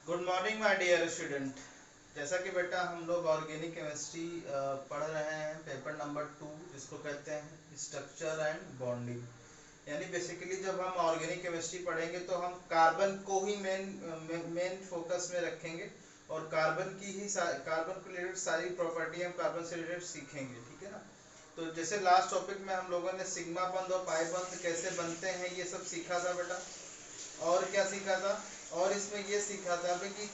Good morning my dear student. जैसा कि बेटा हम लोग ऑर्गेनिक केमिस्ट्री पढ़ रहे हैं, पेपर नंबर 2 जिसको कहते हैं स्ट्रक्चर एंड बॉन्डिंग। यानी बेसिकली जब हम ऑर्गेनिक केमिस्ट्री पढ़ेंगे तो हम कार्बन को ही मेन फोकस में रखेंगे और कार्बन की ही कार्बन को रिलेटेड सारी प्रॉपर्टी हम कार्बन से रिलेटेड सीखेंगे, ठीक है ना। तो जैसे लास्ट टॉपिक में हम लोगों ने सिग्मा बंध और पाई बंध कैसे बनते हैं ये सब सीखा था बेटा। और क्या सीखा था? और इसमें ये सीखा था कि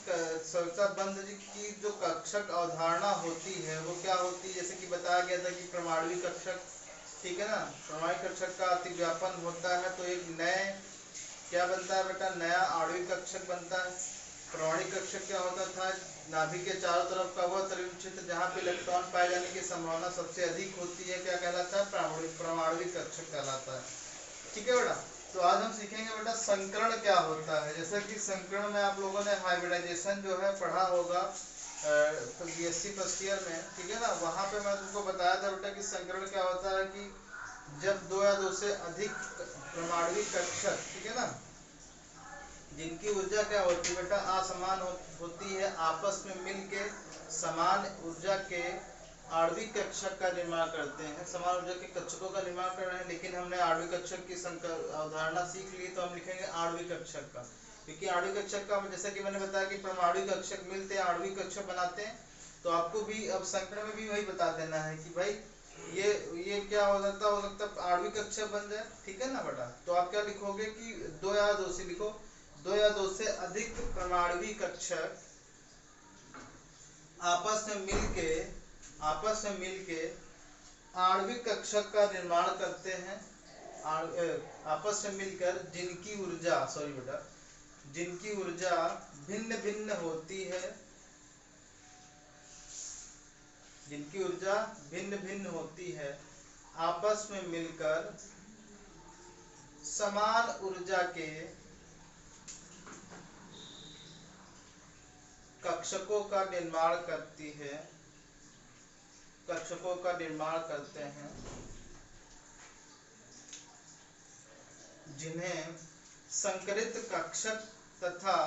संरचना बंध की जो कक्षक अवधारणा होती है वो क्या होती है, जैसे कि बताया गया था कि परमाणु कक्षक, ठीक है ना। परमाणु कक्षक का अतिव्यापन होता है तो एक नए क्या बनता है बेटा, नया आणविक कक्षक बनता है। परमाणु कक्षक क्या होता था? नाभिक के चारों तरफ का वह त्रिज्यीय क्षेत्र जहाँ पे इलेक्ट्रॉन पाए जाने की संभावना सबसे अधिक होती है, क्या कहलाता है? परमाणु कक्षक कहलाता है, ठीक है बेटा। तो आज हम सीखेंगे बेटा संकरण क्या होता है। जैसे कि संकरण में आप लोगों ने हाइब्रिडाइजेशन जो है पढ़ा होगा बीएससी फर्स्ट ईयर में, ठीक है ना। वहां पे मैं तुमको बताया था बेटा कि संकरण क्या होता है कि जब दो या दो से अधिक परमाणु कक्षक, ठीक है ना, जिनकी ऊर्जा क्या होती है बेटा, असमान होती है, आपस में मिलके समान ऊर्जा के आणविक कक्षक का निर्माण करते हैं। समान ऊर्जा के कक्षकों का निर्माण कर रहे हैं, लेकिन हमने आणविक कक्षक की अवधारणा सीख ली तो हम लिखेंगे आणविक कक्षक का, क्योंकि आणविक कक्षक का जैसा कि मैंने बताया कि परमाणु कक्षक मिलते हैं आणविक कक्षक बनाते हैं। तो आपको भी अब संकरण में भी वही बता देना है कि भाई ये क्या हो सकता आणविक कक्षक बन जाए, ठीक है ना बेटा। तो आप क्या लिखोगे कि दो या दो से लिखो, दो या दो से अधिक परमाणु कक्षक आपस में मिलके आणविक कक्षक का निर्माण करते हैं। आपस में मिलकर जिनकी ऊर्जा भिन्न भिन्न होती है, जिनकी ऊर्जा भिन्न भिन्न होती है, आपस में मिलकर समान ऊर्जा के कक्षकों का निर्माण करती है, कक्षकों का निर्माण करते हैं, जिन्हें संकरित कक्षक तथा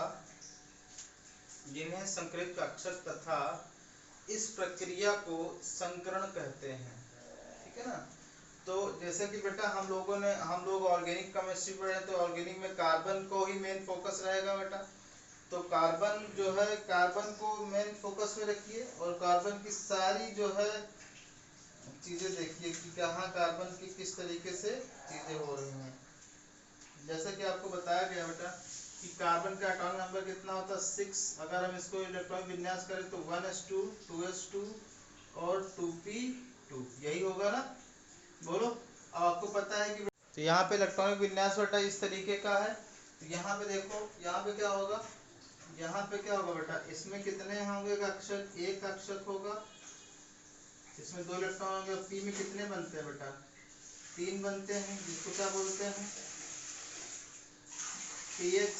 इस प्रक्रिया को संकरण कहते हैं, ठीक है ना। तो जैसे कि बेटा हम लोग ऑर्गेनिक केमिस्ट्री पढ़े हैं, तो ऑर्गेनिक में कार्बन को ही मेन फोकस रहेगा बेटा। तो कार्बन जो है, कार्बन को मेन फोकस में रखिए और कार्बन की सारी जो है चीजें देखिए कि कहाँ कार्बन की किस तरीके से चीजें हो रही हैं। जैसा कि आपको बताया गया बेटा कि कार्बन का एटॉमिक नंबर कितना होता है 6। अगर हम इसको इलेक्ट्रॉनिक विन्यास करें तो 1s2 2s2 और 2p2, यही होगा ना, बोलो। अब आपको पता है कि तो यहाँ पे इलेक्ट्रॉनिक विन्यास बेटा इस तरीके का है। तो यहाँ पे देखो, यहाँ पे क्या होगा, यहाँ पे क्या होगा बेटा, इसमें कितने होंगे कक्षक? एक कक्षक होगा, इसमें 2 इलेक्ट्रॉन होंगे। पी में कितने बनते हैं बेटा? 3 बनते हैं, जिसको क्या बोलते हैं? px,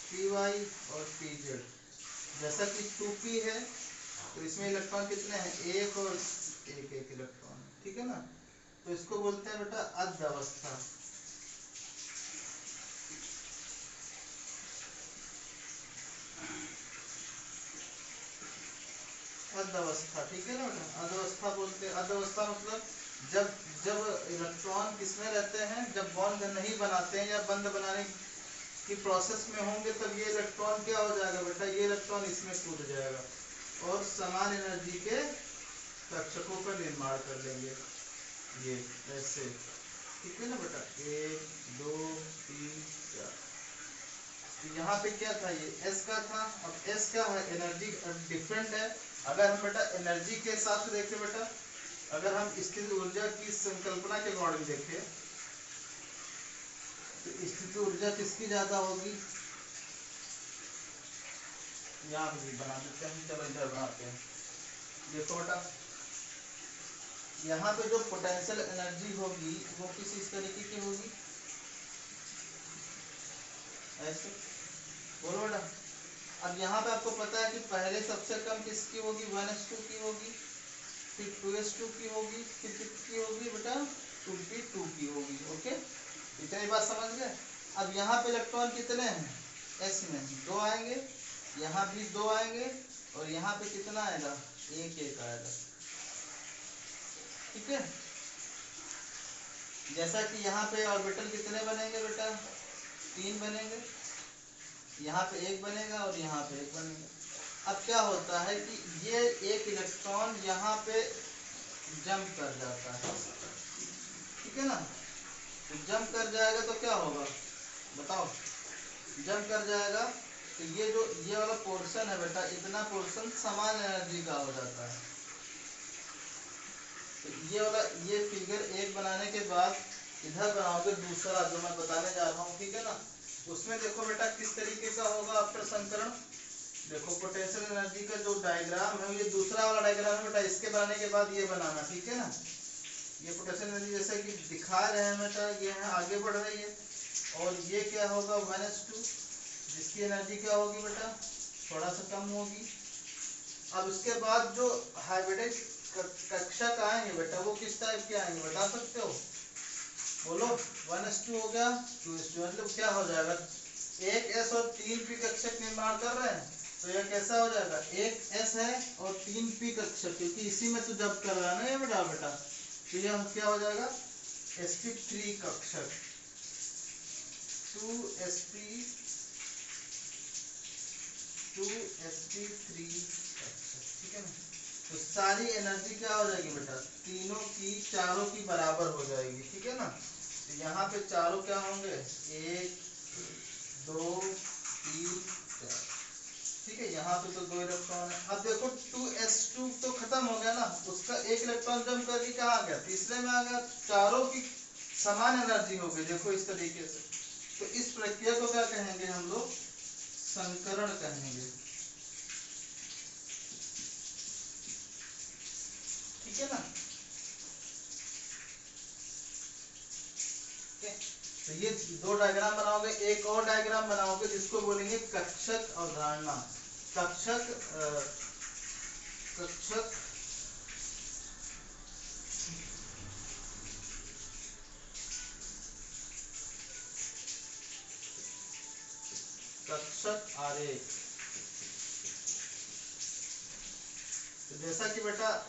py और pz। जैसा कि 2p है तो इसमें इलेक्ट्रॉन कितने हैं? एक और एक इलेक्ट्रॉन, ठीक है ना। तो इसको बोलते हैं बेटा अध्यवस्था। अध्यवस्था, ठीक है ना बेटा, अध्यवस्था बोलते हैं। अध्यवस्था मतलब जब जब इलेक्ट्रॉन किसमें रहते हैं, जब बॉन्ड नहीं बनाते हैं या बंद बनाने की प्रोसेस में होंगे, तब ये इलेक्ट्रॉन क्या हो जाएगा बेटा, ये इलेक्ट्रॉन इसमें कूद जाएगा और समान एनर्जी के कक्षकों का निर्माण कर लेंगे, ये ऐसे, ठीक है ना बेटा। 1 2 3 4। यहाँ पे क्या था, ये S का था। अब S क्या है, एनर्जी डिफरेंट है। अगर हम बेटा एनर्जी के हिसाब से देखें बेटा, अगर हम स्थिर ऊर्जा की संकल्पना के अकॉर्डिंग देखें तो स्थिर ऊर्जा किसकी ज्यादा होगी? यहाँ पे भी बना देते हैं, चलो इधर बनाते हैं। देखो बेटा, यहाँ पे जो पोटेंशियल एनर्जी होगी वो किस इस तरीके की होगी, ऐसे, बोलो बेटा। अब यहाँ पे आपको पता है कि पहले सबसे कम किसकी होगी, 1s2 की होगी, फिर 2s2 की होगी, फिर किसकी होगी बेटा, 2p2 की होगी। ओके, इतनी बात समझ गए। अब यहाँ पे इलेक्ट्रॉन कितने हैं? s में 2 आएंगे, यहाँ भी 2 आएंगे और यहाँ पे कितना आएगा, 1 1 आएगा। ठीक है, जैसा कि यहाँ पे ऑर्बिटल कितने बनेंगे बेटा, 3 बनेंगे, यहाँ पे 1 बनेगा और यहाँ पे 1 बनेगा। अब क्या होता है कि ये एक इलेक्ट्रॉन यहाँ पे जंप कर जाता है, ठीक है ना। तो जंप कर जाएगा तो क्या होगा बताओ, जंप कर जाएगा तो ये वाला पोर्शन है बेटा, इतना पोर्शन समान एनर्जी का हो जाता है। तो ये फिगर 1 बनाने के बाद इधर बनाओगे दूसरा जो मैं बताने जा रहा हूँ, ठीक है ना। उसमें देखो बेटा किस तरीके का होगा आफ्टर संकरण। देखो पोटेंशियल एनर्जी का जो डायग्राम है, ये दूसरा वाला डायग्राम है बेटा, इसके बनाने के बाद ये बनाना, ठीक है ना। ये पोटेंशियल एनर्जी जैसे कि दिखा रहे हैं बेटा, ये है आगे बढ़ रही है, और ये क्या होगा 1s2, जिसकी एनर्जी क्या होगी बेटा, थोड़ा सा कम होगी। अब उसके बाद जो हाइब्रिड कक्षक आएंगे बेटा, वो किस टाइप के आएंगे बता सकते हो, बोलो। 1s2 हो गया, 2s2, मतलब क्या हो जाएगा, 1s और 3p कक्षक निर्माण कर रहे हैं, तो यह कैसा हो जाएगा, 1s है और 3p कक्षक, क्योंकि इसी में तो जब कर रहा है ना ये बेटा, तो यह क्या हो जाएगा, sp3 कक्षक, 2sp3 कक्षक, ठीक है ना। तो सारी एनर्जी क्या हो जाएगी बेटा, चारों की बराबर हो जाएगी, ठीक है ना। तो यहाँ पे चारों क्या होंगे, 1 2 3 4, ठीक है। यहाँ पे तो 2 इलेक्ट्रॉन है। अब देखो 2s2 तो खत्म हो गया ना, उसका 1 इलेक्ट्रॉन जंप करके कहाँ आ गया, तीसरे में आ गया, चारों की समान एनर्जी हो गई, देखो इस तरीके से। तो इस प्रक्रिया को क्या कहेंगे हम लोग, संकरण कहेंगे, ठीक है ना। तो ये 2 डायग्राम बनाओगे, एक और डायग्राम बनाओगे जिसको बोलेंगे कक्षक अवधारणा। कक्षक कक्षक कक्षक आरेख। तो जैसा कि बेटा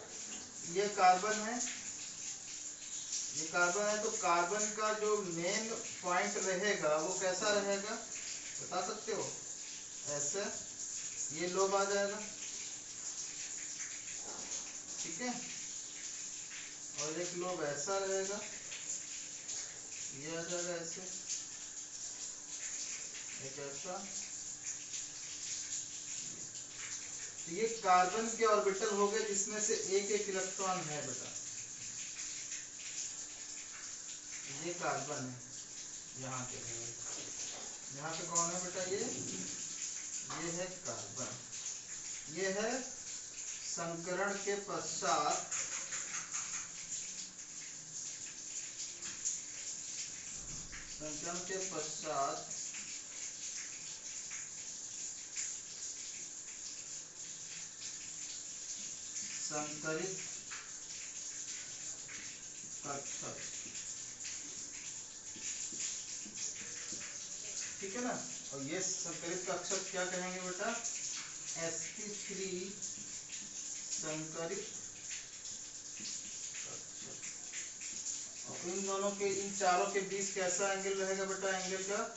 ये कार्बन है, ये कार्बन है, तो कार्बन का जो मेन पॉइंट रहेगा वो कैसा रहेगा बता सकते हो, ऐसे ये लोब आ जाएगा, ठीक है, और एक लोब ऐसा रहेगा, ये आ जाएगा ऐसे, एक ऐसा। तो ये कार्बन के ऑर्बिटल हो गए जिसमें से एक एक इलेक्ट्रॉन है बेटा, ये कार्बन है, यहाँ पे कौन है बेटा, ये है कार्बन। ये है संकरण के पश्चात संकरित कक्षक, ठीक है ना। और ये संकरित कक्षक क्या कहेंगे बेटा, sp3 संकरित कक्षक। और इन दोनों के, इन चारों के बीच कैसा एंगल रहेगा बेटा, एंगल का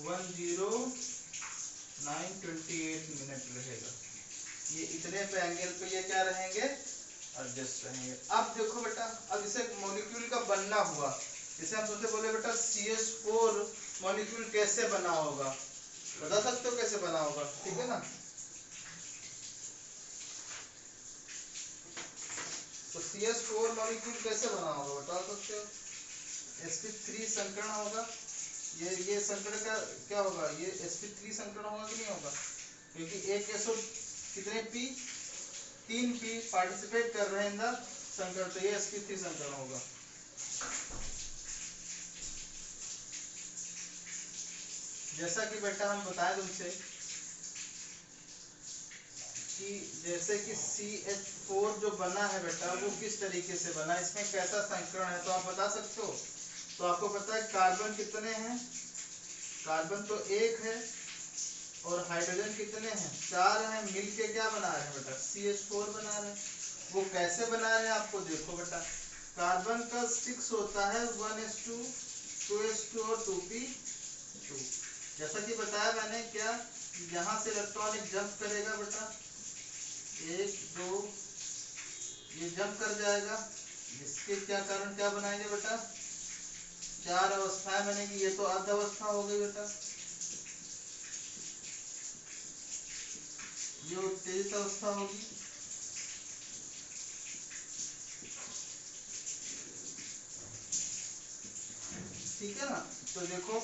10928 मिनट रहेगा। ये इतने पे एंगल पे ये क्या रहेंगे, एडजस्ट रहेंगे। अब देखो बेटा, अब इसे मॉलिक्यूल का बनना हुआ, जैसे हम तुमसे बोले बेटा CH4 मॉलिक्यूल कैसे बना होगा, बता सकते हो कैसे बना होगा, ठीक है ना। तो CH4 मॉलिक्यूल कैसे बना होगा बता सकते हो, sp3 संकरण होगा, ये संकरण का क्या होगा, ये sp3 संकरण होगा कि नहीं होगा, क्योंकि एक SO कितने p, 3p पार्टिसिपेट कर रहे हैं इन द संकरण, तो ये sp3 संकरण होगा। जैसा कि बेटा हम बताएं तुमसे कि जैसे कि CH4 जो बना है बेटा, वो किस तरीके से बना, इसमें कैसा संकरण है, तो आप बता सकते हो। तो आपको पता है कार्बन कितने हैं, कार्बन तो 1 है, और हाइड्रोजन कितने हैं, 4 हैं, मिलके क्या बना रहे हैं बेटा, CH4 बना रहे हैं। वो कैसे बना रहे हैं आपको देखो बेटा, कार्बन का 6 होता है 1s2 2s2 और 2p2। जैसा कि बताया मैंने क्या, यहाँ से इलेक्ट्रॉन एक जंप करेगा बेटा, 1 2, ये जंप कर जाएगा, जिसके क्या कारण क्या बनाएंगे बेटा, 4 अवस्थाएं बनेगी। ये तो अर्ध अवस्था हो गई बेटा, ये उत्तेजित अवस्था होगी। ठीक है ना, तो देखो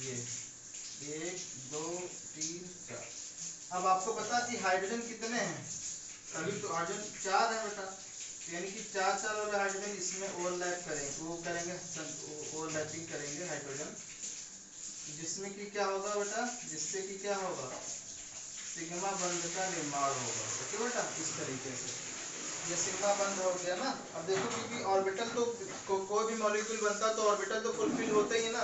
ये 1 2 3 4। अब आपको पता कि हाइड्रोजन कितने हैं, अभी तो हाइड्रोजन 4 है बेटा, तो यानी कि 4 वाले हाइड्रोजन इसमें ओवरलैप करेंगे, वो करेंगे ओवरलैपिंग करेंगे हाइड्रोजन, जिसमें कि क्या होगा बेटा, जिससे कि क्या होगा, सिग्मा बंध का निर्माण होगा। ओके बेटा, इस तरीके से ये सिग्मा बंध हो गया ना। अब देखो क्योंकि ऑर्बिटल तो कोई भी मॉलिक्यूल बनता तो ऑर्बिटल तो फुलफिल होते ही ना।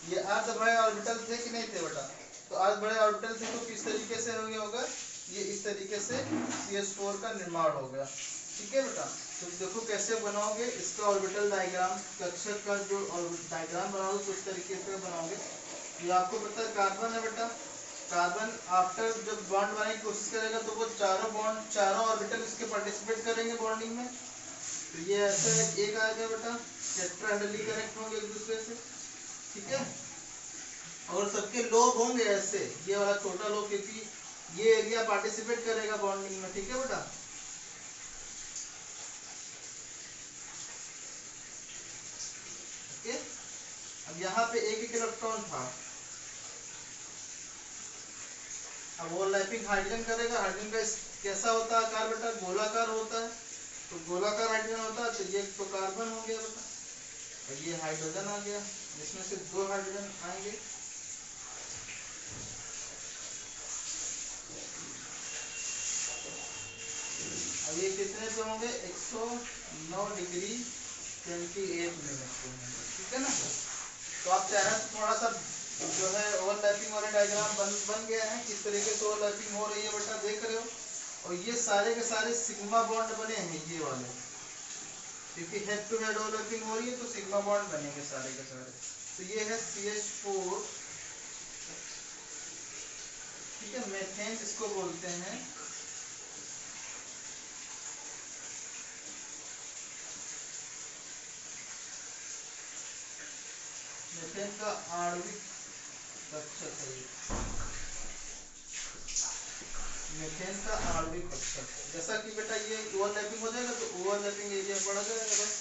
ये अर्ध भरे ऑर्बिटल थे कि नहीं थे बेटा, तो अर्ध भरे ऑर्बिटल थे तो किस तरीके से हो गया होगा, ये इस तरीके से CH4 का निर्माण हो गया। ठीक है बेटा, तो देखो कैसे बनाओगे इसका ऑर्बिटल डायग्राम, कक्षक का जो डायग्राम बनाओगे तो उस तरीके से बनाओगे। ये आपको पता है कार्बन है बेटा, कार्बन आफ्टर जब बॉन्ड बनाने की कोशिश करेगा तो वो चारों बॉन्ड, चारों ऑर्बिटल इसके पार्टिसिपेट करेंगे बॉन्डिंग में। तो ये ऐसा एक आ गया बेटा, टेट्राहेड्रली कनेक्ट होंगे एक दूसरे से। ठीक है, और सबके लोब होंगे ऐसे, ये वाला छोटा लोब, क्योंकि ये एरिया पार्टिसिपेट करेगा बॉन्डिंग में। ठीक है बेटा, ओके। अब यहाँ पे एक एक इलेक्ट्रॉन था, अब ओवरलैपिंग हाइड्रोजन करेगा, हाइड्रोजन का कैसा होता है आकार बेटा, गोलाकार होता है, तो गोलाकार हाइड्रोजन होता है, तो ये तो कार्बन हो गया बेटा, और ये हाइड्रोजन आ गया, जिसमें से 2 हाइड्रोजन आएंगे। अब ये कितने पे होंगे, 109 डिग्री 28 मिनट पे होंगे। ठीक है ना, तो आप चाहे थोड़ा सा जो है ओवरलैपिंग वाले डायग्राम बन गया है, किस तरीके से ओवरलैपिंग हो रही है बेटा, देख रहे हो। और ये सारे के सारे सिग्मा बॉन्ड बने हैं ये वाले, क्योंकि हेड टू हेड ओवरलैपिंग हो रही है तो सिग्मा बॉन्ड बनेंगे सारे के सारे। तो ये है CH4। ठीक है, मेथेन जिसको बोलते हैं, मेथेन का आणविक कक्षक है ये, मेथेन का आणविक कक्षक। जैसा कि बेटा ये ओवरलैपिंग हो जाएगा तो ओवरलैपिंग एरिया बढ़ जाएगा, बस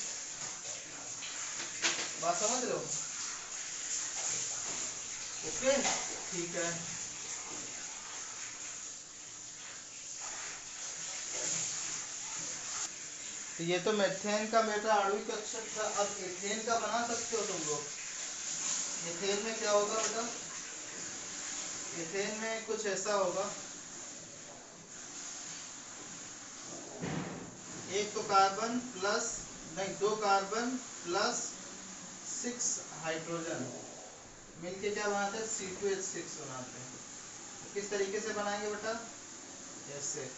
बात समझ रहे हो। ओके, ठीक है। तो ये तो मेथेन का बेटा आणविक कक्षक था। अब एथेन का बना सकते हो तुम लोग। एथेन में क्या होगा बेटा, एथेन में कुछ ऐसा होगा, एक तो कार्बन प्लस, नहीं 2 कार्बन प्लस 6 हाइड्रोजन मिलके क्या बनाते हैं, C2H6 बनाते हैं। तो किस तरीके से बनाएंगे बेटा, ऐसे,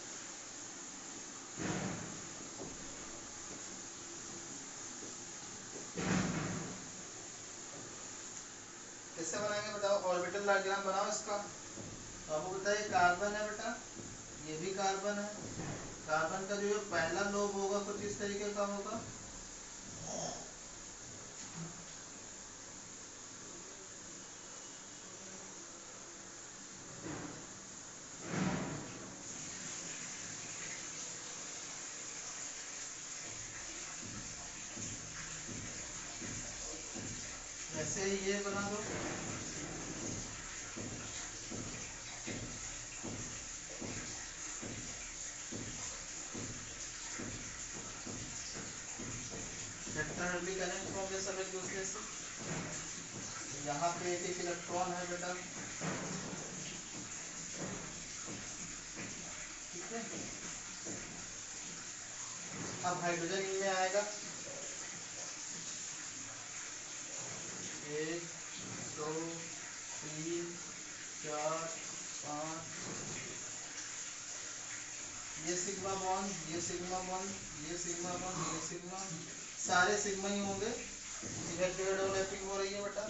कैसे बनाएंगे बताओ, ऑर्बिटल डायग्राम बनाओ इसका। तो आपको बताइए कार्बन है बेटा, ये भी कार्बन है, कार्बन का जो पहला लोब होगा कुछ इस तरीके का होगा, ऐसे ही ये बना दो। टेट्राहेड्रली कनेक्ट होंगे सब एक दूसरे से। यहाँ पे एक एक इलेक्ट्रॉन है बेटा, ठीक है। अब हाइड्रोजन इनमें आएगा, 1 2 3 ये सिग्मा 1, ये सिग्मा 1, ये सिग्मा, सारे सिग्मा ही होंगे। इधर जो ओवरलैपिंग हो रही है बेटा,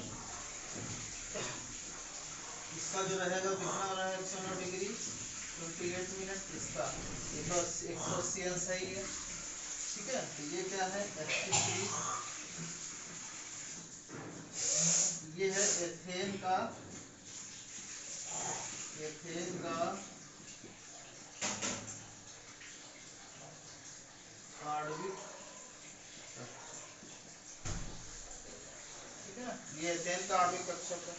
इसका जो रहेगा कितना हो रहा है 109 डिग्री 28 मिनट, इसका 180 अंश ही है। ठीक है, तो ये क्या है sp3, ये है एथेन का आणविक, ठीक है ना, ये एथेन का आणविक कक्षक है।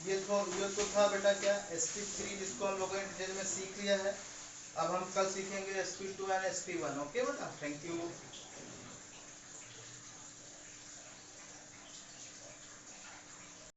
ये तो था बेटा क्या sp3, जिसको हम लोगों ने डिटेल में सीख लिया है। अब हम कल सीखेंगे sp2 एंड sp1। ओके बेटा, थैंक यू।